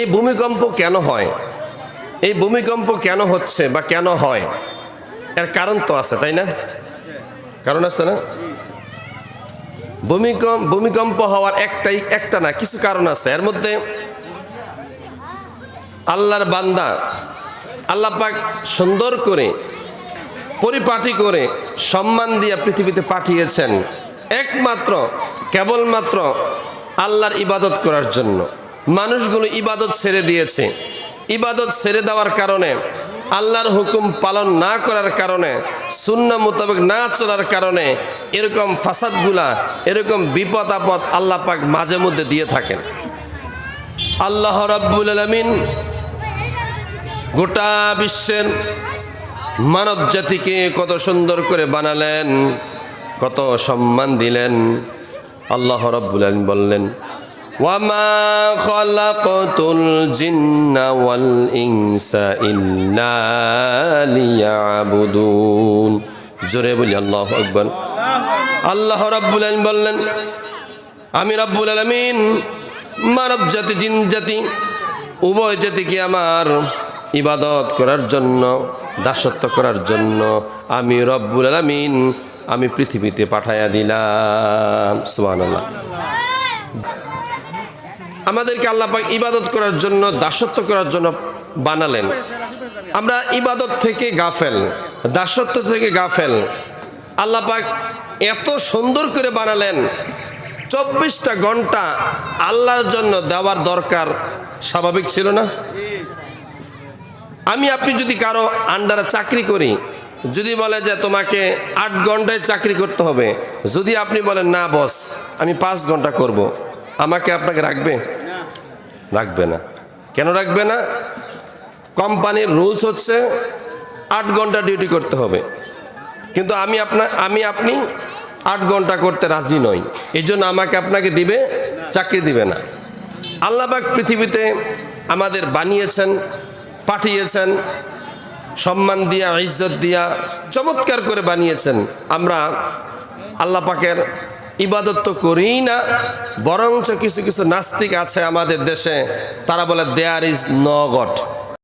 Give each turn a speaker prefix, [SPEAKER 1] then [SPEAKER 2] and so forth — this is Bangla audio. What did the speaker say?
[SPEAKER 1] এই ভূমিকম্প কেন হয়, এই ভূমিকম্প কেন হচ্ছে বা কেন হয়, এর কারণ তো আছে, তাই না? কারণ আছে না? ভূমিকম্প হওয়ার একটা না, কিছু কারণ আছে। এর মধ্যে আল্লাহর বান্দা আল্লাহ পাক সুন্দর করে পরিপাটি করে সম্মান দিয়ে পৃথিবীতে পাঠিয়েছেন একমাত্র কেবলমাত্র আল্লাহর ইবাদত করার জন্য। মানুষগুলো ইবাদত ছেড়ে দিয়েছে। ইবাদত ছেড়ে দেওয়ার কারণে, আল্লাহর হুকুম পালন না করার কারণে, সুন্নাহ মোতাবেক না চলার কারণে এরকম ফাসাদগুলা, এরকম বিপদ আপদ আল্লাহ পাক মাঝে মধ্যে দিয়ে থাকেন। আল্লাহ রাব্বুল আলামিন গোটা বিশ্বের মানব জাতিকে কত সুন্দর করে বানালেন, কত সম্মান দিলেন। আল্লাহ রাব্বুল আলামিন বললেন, ওয়ামা খালাকতুল জিন্না ওয়াল ইনসা ইল্লা লিয়াবুদুন। জোরে বলি আল্লাহু আকবার। আল্লাহ রাব্বুল আলামিন বললেন, আমি রাব্বুল আলামিন মানব জাতি জিন জাতি উভয় জাতিকে আমার ইবাদত করার জন্য, দাসত্ব করার জন্য আমি রব্বুল আলামিন আমি পৃথিবীতে পাঠাইয়া দিলাম। সুবহানাল্লাহ। আমাদেরকে আল্লাহ পাক ইবাদত করার জন্য, দাসত্ব করার জন্য বানালেন। আমরা ইবাদত থেকে গাফেল, দাসত্ব থেকে গাফেল। আল্লাহ পাক এত সুন্দর করে বানালেন, 24টা ঘন্টা আল্লাহর জন্য দেওয়ার দরকার স্বাভাবিক ছিল না? আমি আপনি যদি কারো আন্ডারে চাকরি করি, যদি বলে যে তোমাকে 8 ঘন্টায় চাকরি করতে হবে, যদি আপনি বলেন না বস আমি 5 ঘন্টা করব, আমাকে আপনাকে রাখবে? রাখবে না। কেন রাখবে না? কোম্পানির রুলস হচ্ছে 8 ঘন্টা ডিউটি করতে হবে, কিন্তু আমি আপনি 8 ঘন্টা করতে রাজি নই, এই জন্য আমাকে আপনাকে দিবে, চাকরি দিবে না। আল্লাহ পাক পৃথিবীতে আমাদের বানিয়েছেন, পাঠিয়েছেন, সম্মান দিয়া, ইজ্জত দিয়া চমৎকার করে বানিয়েছেন। আমরা আল্লাহ পাকের ইবাদত তো করিই না, বরঞ্চ কিছু কিছু নাস্তিক আছে আমাদের দেশে, তারা বলে দেয়ার ইজ নো গড।